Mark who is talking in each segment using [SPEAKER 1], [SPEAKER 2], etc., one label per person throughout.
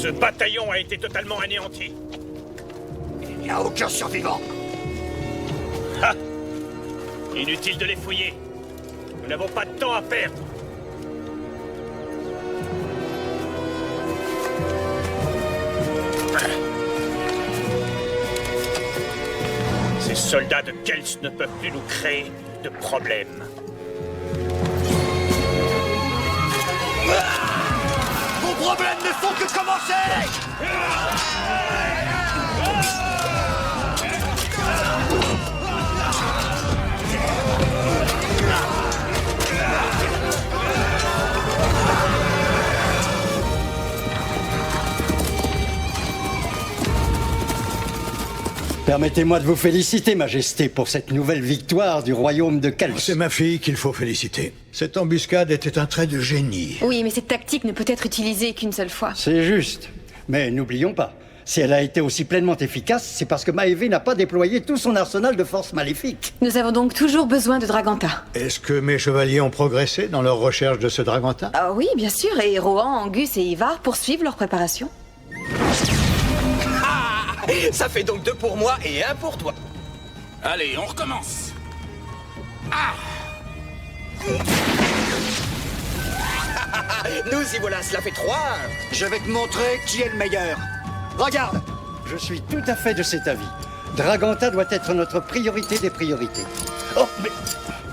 [SPEAKER 1] Ce bataillon a été totalement anéanti.
[SPEAKER 2] Il n'y a aucun survivant.
[SPEAKER 1] Ha! Inutile de les fouiller. Nous n'avons pas de temps à perdre. Ces soldats de Kels ne peuvent plus nous créer de problèmes.
[SPEAKER 2] Vos problèmes ne font que commencer.
[SPEAKER 3] Permettez-moi de vous féliciter, Majesté, pour cette nouvelle victoire du royaume de Kels.
[SPEAKER 4] C'est ma fille qu'il faut féliciter. Cette embuscade était un trait de génie.
[SPEAKER 5] Oui, mais cette tactique ne peut être utilisée qu'une seule fois.
[SPEAKER 3] C'est juste. Mais n'oublions pas, si elle a été aussi pleinement efficace, c'est parce que Maeve n'a pas déployé tout son arsenal de forces maléfiques.
[SPEAKER 5] Nous avons donc toujours besoin de Draganta.
[SPEAKER 4] Est-ce que mes chevaliers ont progressé dans leur recherche de ce Draganta?
[SPEAKER 5] Ah oui, bien sûr, et Rohan, Angus et Ivar poursuivent leur préparation.
[SPEAKER 6] Ça fait donc 2 pour moi et 1 pour toi.
[SPEAKER 7] Allez, on recommence. Ah!
[SPEAKER 6] Nous y voilà, cela fait 3.
[SPEAKER 2] Je vais te montrer qui est le meilleur. Regarde.
[SPEAKER 3] Je suis tout à fait de cet avis. Draganta doit être notre priorité des priorités. Oh, mais...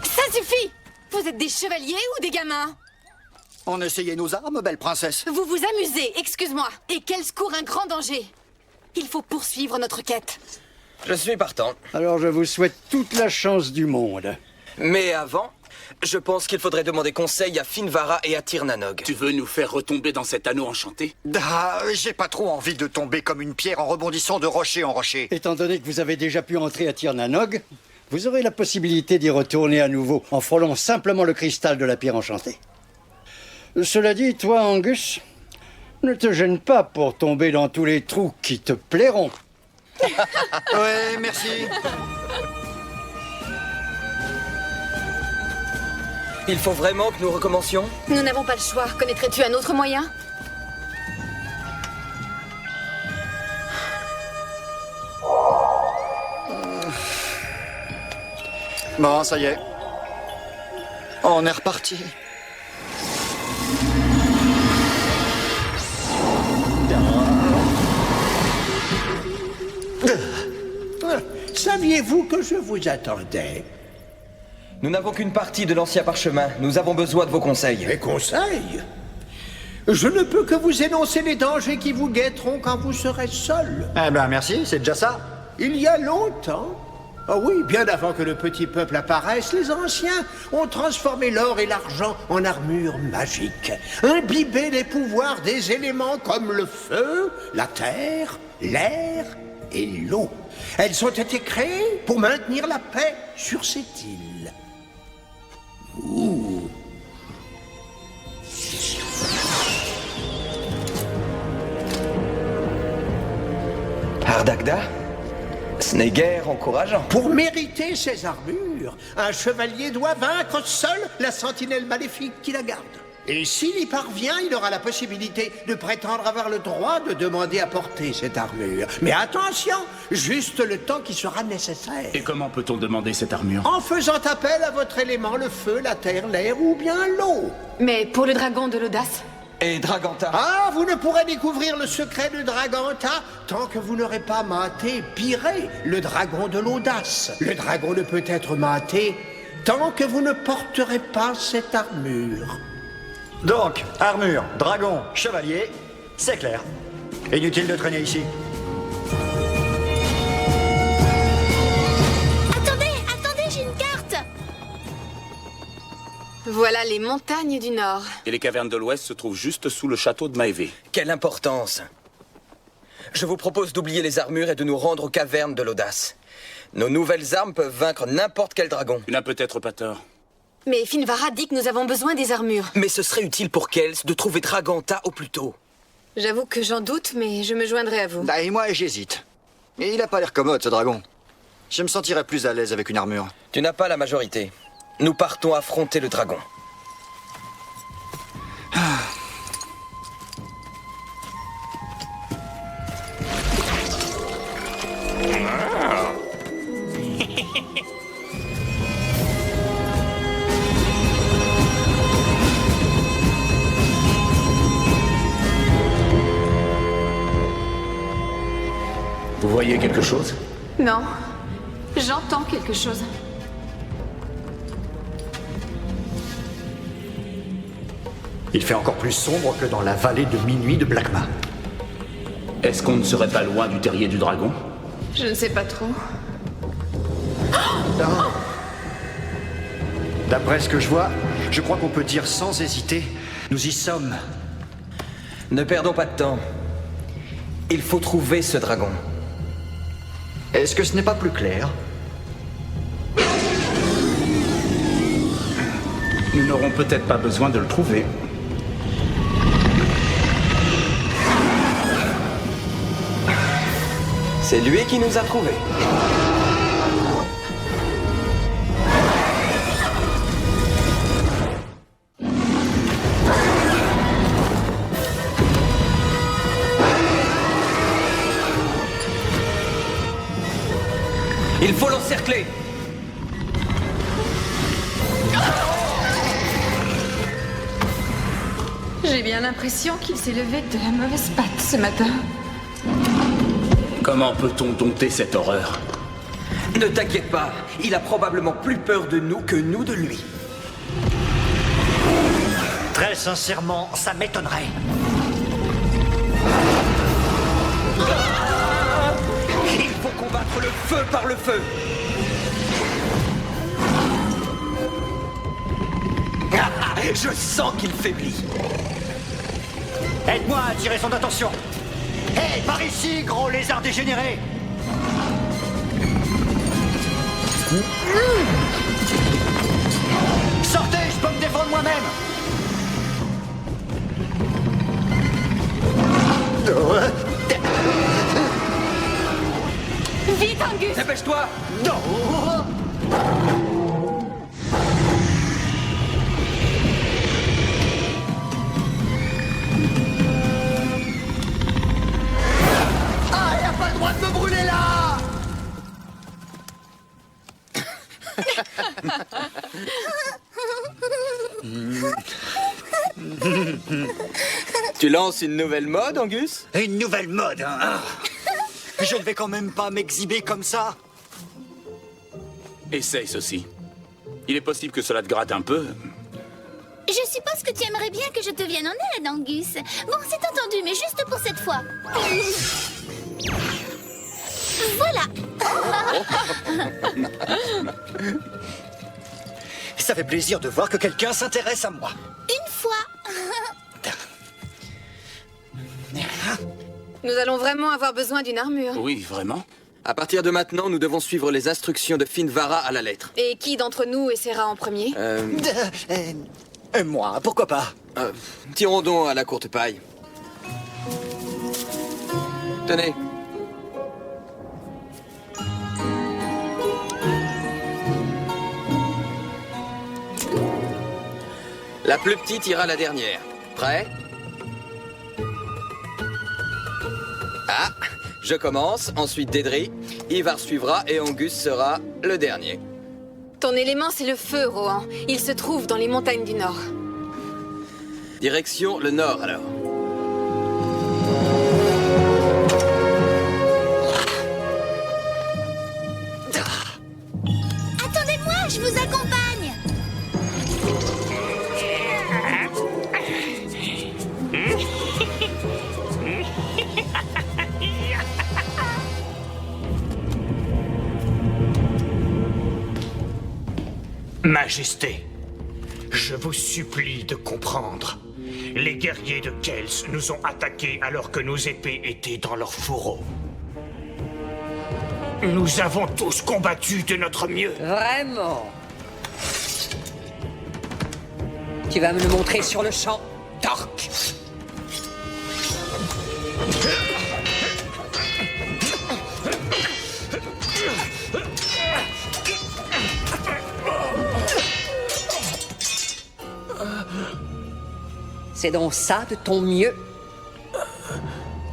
[SPEAKER 5] Ça suffit! Vous êtes des chevaliers ou des gamins?
[SPEAKER 2] On essayait nos armes, belle princesse.
[SPEAKER 5] Vous vous amusez, excuse-moi. Et Kels court un grand danger. Il faut poursuivre notre quête.
[SPEAKER 6] Je suis partant.
[SPEAKER 3] Alors je vous souhaite toute la chance du monde.
[SPEAKER 6] Mais avant, je pense qu'il faudrait demander conseil à Finvara et à Tir Nanog.
[SPEAKER 7] Tu veux nous faire retomber dans cet anneau enchanté?
[SPEAKER 2] Ah, j'ai pas trop envie de tomber comme une pierre en rebondissant de rocher en rocher.
[SPEAKER 3] Étant donné que vous avez déjà pu entrer à Tir Nanog, vous aurez la possibilité d'y retourner à nouveau en frôlant simplement le cristal de la pierre enchantée. Cela dit, toi, Angus, ne te gêne pas pour tomber dans tous les trous qui te plairont.
[SPEAKER 2] Ouais, merci.
[SPEAKER 6] Il faut vraiment que nous recommencions?
[SPEAKER 5] Nous n'avons pas le choix. Connaîtrais-tu un autre moyen?
[SPEAKER 2] Bon, ça y est. On est reparti.
[SPEAKER 8] Saviez-vous que je vous attendais?
[SPEAKER 6] Nous n'avons qu'une partie de l'ancien parchemin. Nous avons besoin de vos conseils.
[SPEAKER 8] Mes conseils? Je ne peux que vous énoncer les dangers qui vous guetteront quand vous serez seul.
[SPEAKER 2] Eh ben, merci, c'est déjà ça.
[SPEAKER 8] Il y a longtemps, ah oui, bien avant que le petit peuple apparaisse, les anciens ont transformé l'or et l'argent en armure magique, imbibé les pouvoirs des éléments comme le feu, la terre, l'air et l'eau. Elles ont été créées pour maintenir la paix sur cette île. Ouh.
[SPEAKER 6] Ardagda? Ce n'est guère encourageant.
[SPEAKER 8] Pour mériter ces armures, un chevalier doit vaincre seul la sentinelle maléfique qui la garde. Et s'il y parvient, il aura la possibilité de prétendre avoir le droit de demander à porter cette armure. Mais attention, juste le temps qui sera nécessaire.
[SPEAKER 7] Et comment peut-on demander cette armure?
[SPEAKER 8] En faisant appel à votre élément, le feu, la terre, l'air ou bien l'eau.
[SPEAKER 5] Mais pour le dragon de l'audace?
[SPEAKER 6] Et Draganta?
[SPEAKER 8] Ah, vous ne pourrez découvrir le secret de Draganta tant que vous n'aurez pas maté Piré, le dragon de l'audace. Le dragon ne peut être maté tant que vous ne porterez pas cette armure.
[SPEAKER 2] Donc, armure, dragon, chevalier, c'est clair. Inutile de traîner ici.
[SPEAKER 5] Attendez, j'ai une carte! Voilà les montagnes du Nord.
[SPEAKER 7] Et les cavernes de l'Ouest se trouvent juste sous le château de Maeve.
[SPEAKER 6] Quelle importance! Je vous propose d'oublier les armures et de nous rendre aux cavernes de l'audace. Nos nouvelles armes peuvent vaincre n'importe quel dragon.
[SPEAKER 7] Tu n'as peut-être pas tort.
[SPEAKER 5] Mais Finvara dit que nous avons besoin des armures.
[SPEAKER 6] Mais ce serait utile pour Kels de trouver Draganta au plus tôt.
[SPEAKER 5] J'avoue que j'en doute, mais je me joindrai à vous.
[SPEAKER 2] Bah, et moi, j'hésite. Et il a pas l'air commode, ce dragon. Je me sentirais plus à l'aise avec une armure.
[SPEAKER 6] Tu n'as pas la majorité. Nous partons affronter le dragon.
[SPEAKER 7] voyez quelque chose?
[SPEAKER 5] Non. J'entends quelque chose.
[SPEAKER 2] Il fait encore plus sombre que dans la vallée de minuit de Blackma.
[SPEAKER 7] Est-ce qu'on ne serait pas loin du terrier du dragon?
[SPEAKER 5] Je ne sais pas trop.
[SPEAKER 2] D'après ce que je vois, je crois qu'on peut dire sans hésiter, nous y sommes.
[SPEAKER 6] Ne perdons pas de temps. Il faut trouver ce dragon.
[SPEAKER 2] Est-ce que ce n'est pas plus clair?
[SPEAKER 7] Nous n'aurons peut-être pas besoin de le trouver.
[SPEAKER 6] C'est lui qui nous a trouvés. Il faut l'encercler.
[SPEAKER 5] J'ai bien l'impression qu'il s'est levé de la mauvaise patte ce matin.
[SPEAKER 7] Comment peut-on dompter cette horreur?
[SPEAKER 6] Ne t'inquiète pas, il a probablement plus peur de nous que nous de lui.
[SPEAKER 2] Très sincèrement, ça m'étonnerait.
[SPEAKER 6] Il faut combattre le feu par le feu. Je sens qu'il faiblit.
[SPEAKER 2] Aide-moi à attirer son attention. Hé, par ici, gros lézard dégénéré! Sortez, je peux me défendre moi-même!
[SPEAKER 5] Vite, Angus!
[SPEAKER 6] Dépêche-toi.
[SPEAKER 2] Non!
[SPEAKER 8] Ah, y a pas le droit de me brûler là!
[SPEAKER 6] Tu lances une nouvelle mode, Angus?
[SPEAKER 2] Une nouvelle mode, hein? Ah. Je ne vais quand même pas m'exhiber comme ça.
[SPEAKER 7] Essaye ceci. Il est possible que cela te gratte un peu.
[SPEAKER 9] Je suppose que tu aimerais bien que je te vienne en aide, Angus. Bon, c'est entendu, mais juste pour cette fois. Voilà.
[SPEAKER 2] Ça fait plaisir de voir que quelqu'un s'intéresse à moi.
[SPEAKER 9] Une fois.
[SPEAKER 5] Nous allons vraiment avoir besoin d'une armure.
[SPEAKER 7] Oui, vraiment?
[SPEAKER 6] À partir de maintenant, nous devons suivre les instructions de Finvara à la lettre.
[SPEAKER 5] Et qui d'entre nous essaiera en premier?
[SPEAKER 2] Moi, pourquoi pas?
[SPEAKER 6] Tirons donc à la courte paille. Tenez. La plus petite ira la dernière. Prêt? Ah, je commence, ensuite Dédry, Ivar suivra et Angus sera le dernier.
[SPEAKER 5] Ton élément, c'est le feu, Rohan. Il se trouve dans les montagnes du Nord.
[SPEAKER 6] Direction le nord, alors.
[SPEAKER 9] Attendez-moi, je vous accompagne.
[SPEAKER 1] Majesté, je vous supplie de comprendre. Les guerriers de Kels nous ont attaqués alors que nos épées étaient dans leurs fourreaux. Nous avons tous combattu de notre mieux.
[SPEAKER 10] Vraiment? Tu vas me le montrer sur le champ, Torque. C'est donc ça de ton mieux?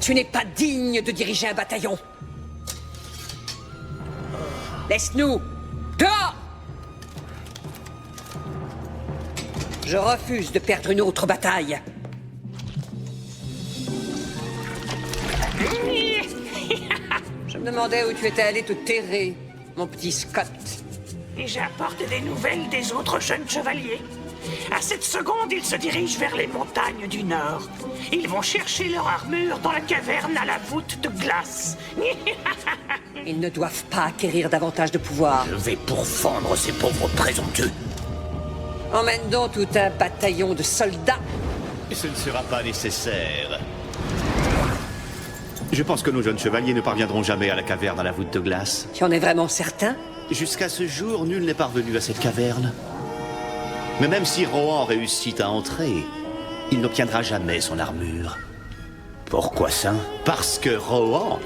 [SPEAKER 10] Tu n'es pas digne de diriger un bataillon. Laisse-nous! Dehors! Je refuse de perdre une autre bataille. Je me demandais où tu étais allé te terrer, mon petit Scott.
[SPEAKER 1] Et j'apporte des nouvelles des autres jeunes chevaliers. À cette seconde, ils se dirigent vers les montagnes du Nord. Ils vont chercher leur armure dans la caverne à la voûte de glace.
[SPEAKER 10] Ils ne doivent pas acquérir davantage de pouvoir.
[SPEAKER 7] Je vais pourfendre ces pauvres présomptueux.
[SPEAKER 10] Emmène donc tout un bataillon de soldats.
[SPEAKER 11] Ce ne sera pas nécessaire. Je pense que nos jeunes chevaliers ne parviendront jamais à la caverne à la voûte de glace.
[SPEAKER 10] Tu en es vraiment certain?
[SPEAKER 11] Jusqu'à ce jour, nul n'est parvenu à cette caverne. Mais même si Rohan réussit à entrer, il n'obtiendra jamais son armure.
[SPEAKER 7] Pourquoi ça?
[SPEAKER 11] Parce que Rohan...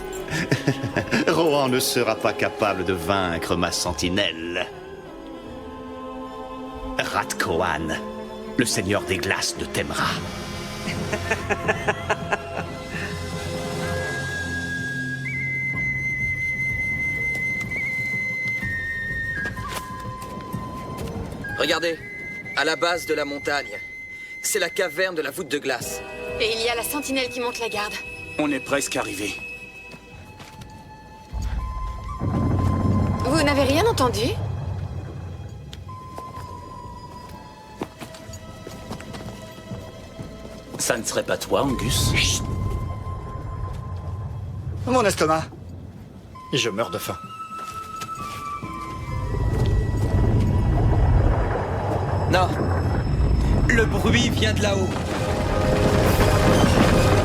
[SPEAKER 11] Rohan ne sera pas capable de vaincre ma sentinelle. Ratkoan, le seigneur des glaces de Temra.
[SPEAKER 6] Regardez, à la base de la montagne, c'est la caverne de la voûte de glace.
[SPEAKER 5] Et il y a la sentinelle qui monte la garde.
[SPEAKER 7] On est presque arrivé.
[SPEAKER 5] Vous n'avez rien entendu?
[SPEAKER 7] Ça ne serait pas toi, Angus?
[SPEAKER 3] Chut. Mon estomac. Je meurs de faim.
[SPEAKER 6] Non. Le bruit vient de là-haut.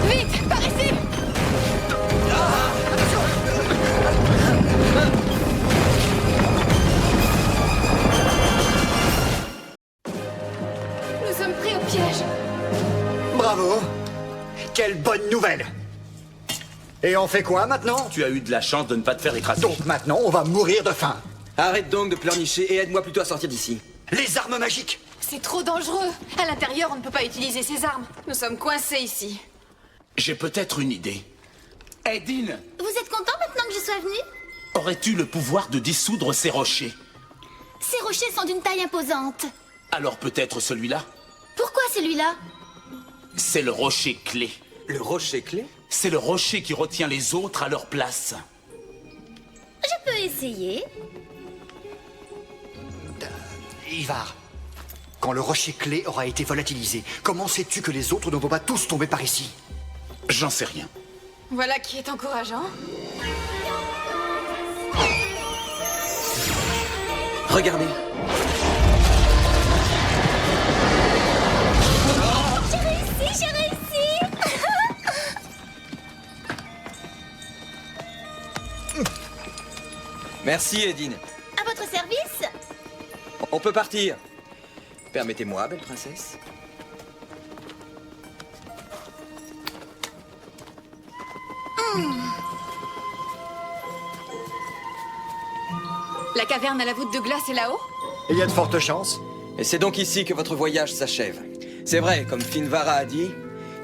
[SPEAKER 5] Vite, par ici! Nous sommes pris au piège.
[SPEAKER 2] Bravo. Quelle bonne nouvelle. Et on fait quoi maintenant?
[SPEAKER 7] Tu as eu de la chance de ne pas te faire écraser.
[SPEAKER 2] Donc maintenant, on va mourir de faim.
[SPEAKER 6] Arrête donc de pleurnicher et aide-moi plutôt à sortir d'ici.
[SPEAKER 2] Les armes magiques.
[SPEAKER 5] C'est trop dangereux. À l'intérieur, on ne peut pas utiliser ces armes. Nous sommes coincés ici.
[SPEAKER 7] J'ai peut-être une idée. Edine,
[SPEAKER 9] Vous êtes content maintenant que je sois venue?
[SPEAKER 7] aurais-tu le pouvoir de dissoudre ces rochers?
[SPEAKER 9] Ces rochers sont d'une taille imposante.
[SPEAKER 7] Alors peut-être celui-là?
[SPEAKER 9] Pourquoi celui-là?
[SPEAKER 7] C'est le rocher clé.
[SPEAKER 6] Le rocher clé?
[SPEAKER 7] C'est le rocher qui retient les autres à leur place.
[SPEAKER 9] Je peux essayer.
[SPEAKER 2] Ivar, quand le rocher clé aura été volatilisé, comment sais-tu que les autres ne vont pas tous tomber par ici?
[SPEAKER 7] J'en sais rien.
[SPEAKER 5] Voilà qui est encourageant.
[SPEAKER 6] Regardez.
[SPEAKER 9] J'ai réussi.
[SPEAKER 6] Merci, Edine.
[SPEAKER 9] À votre service.
[SPEAKER 6] On peut partir. Permettez-moi, belle princesse.
[SPEAKER 5] La caverne à la voûte de glace est là-haut?
[SPEAKER 2] Il y a de fortes chances.
[SPEAKER 6] Et c'est donc ici que votre voyage s'achève. C'est vrai, comme Finvara a dit,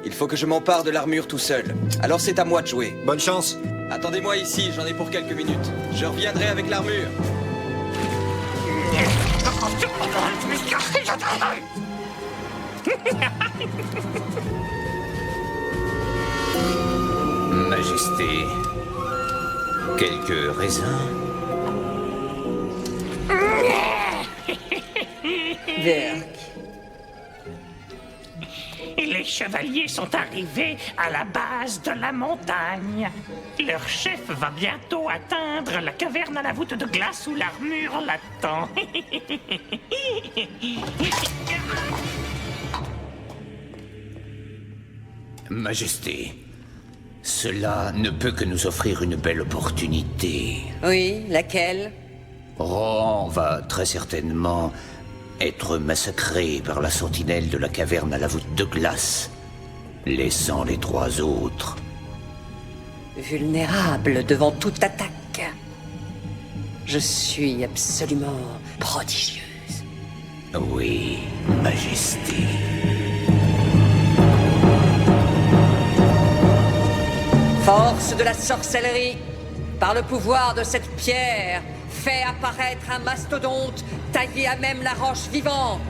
[SPEAKER 6] il faut que je m'empare de l'armure tout seul. Alors c'est à moi de jouer.
[SPEAKER 2] Bonne chance.
[SPEAKER 6] Attendez-moi ici, j'en ai pour quelques minutes. Je reviendrai avec l'armure.
[SPEAKER 7] Majesté, quelques raisins?
[SPEAKER 10] Verk.
[SPEAKER 1] Les chevaliers sont arrivés à la base de la montagne. Leur chef va bientôt atteindre la caverne à la voûte de glace où l'armure l'attend.
[SPEAKER 7] Majesté, cela ne peut que nous offrir une belle opportunité.
[SPEAKER 10] Oui, laquelle?
[SPEAKER 7] Rohan va très certainement être massacré par la sentinelle de la caverne à la voûte de glace, laissant les trois autres
[SPEAKER 10] Vulnérable devant toute attaque. Je suis absolument prodigieuse.
[SPEAKER 7] Oui, Majesté.
[SPEAKER 10] Force de la sorcellerie, par le pouvoir de cette pierre, fais apparaître un mastodonte taillé à même la roche vivante.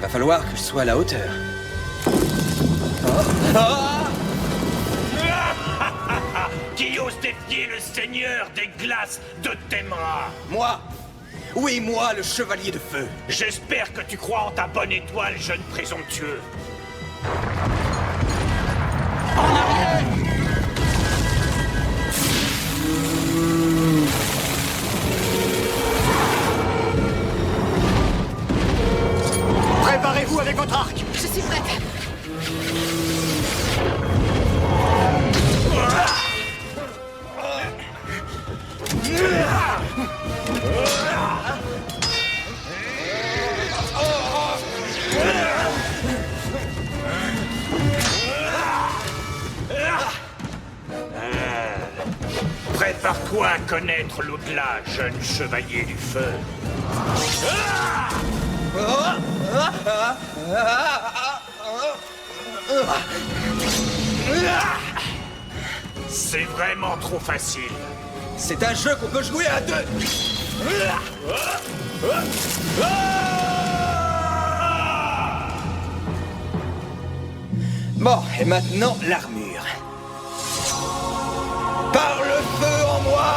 [SPEAKER 6] Va falloir que je sois à la hauteur.
[SPEAKER 1] Qui ose défier le seigneur des glaces de Temra?
[SPEAKER 6] Moi! Oui, moi, le chevalier de feu!
[SPEAKER 1] J'espère que tu crois en ta bonne étoile, jeune présomptueux. En arrière!
[SPEAKER 2] Préparez-vous avec votre arc.
[SPEAKER 5] Je suis prête.
[SPEAKER 1] Prépare-toi à connaître l'au-delà, jeune chevalier du feu. C'est vraiment trop facile.
[SPEAKER 6] C'est un jeu qu'on peut jouer à deux! Bon, et maintenant, l'armure. Par le feu en moi!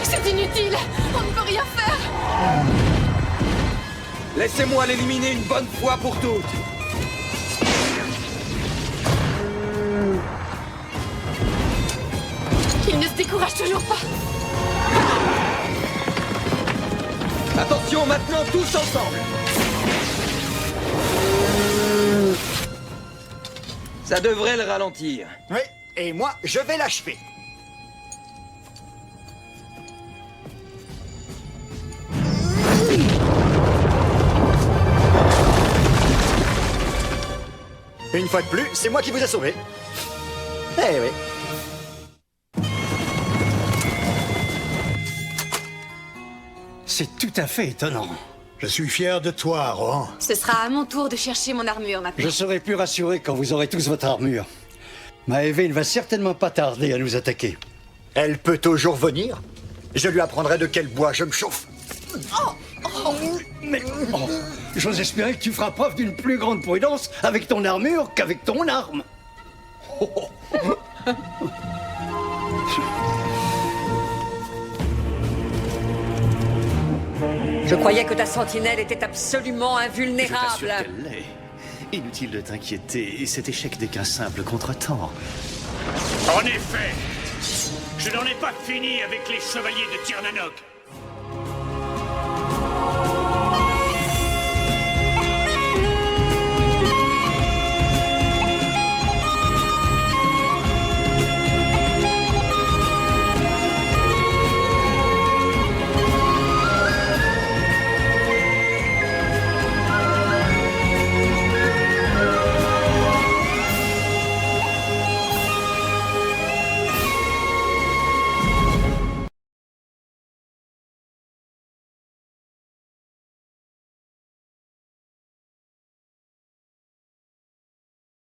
[SPEAKER 5] C'est inutile. On ne peut rien faire.
[SPEAKER 6] Laissez-moi l'éliminer une bonne fois pour toutes.
[SPEAKER 5] Il ne se décourage toujours pas.
[SPEAKER 6] Attention, maintenant, tous ensemble. Ça devrait le ralentir.
[SPEAKER 2] Oui, et moi, je vais l'achever. Une fois de plus, c'est moi qui vous ai sauvé. Eh oui.
[SPEAKER 3] C'est tout à fait étonnant.
[SPEAKER 4] Je suis fier de toi, Rohan.
[SPEAKER 5] Ce sera à mon tour de chercher mon armure maintenant.
[SPEAKER 3] Je serai plus rassuré quand vous aurez tous votre armure. Maëvé ne va certainement pas tarder à nous attaquer.
[SPEAKER 2] Elle peut toujours venir. Je lui apprendrai de quel bois je me chauffe.
[SPEAKER 3] Mais j'ose espérer que tu feras preuve d'une plus grande prudence avec ton armure qu'avec ton arme.
[SPEAKER 10] Je croyais que ta sentinelle était absolument
[SPEAKER 11] Je t'assure
[SPEAKER 10] invulnérable.
[SPEAKER 11] qu'elle l'est. Inutile de t'inquiéter, cet échec n'est qu'un simple contretemps.
[SPEAKER 1] En effet, je n'en ai pas fini avec les chevaliers de Tirnanok.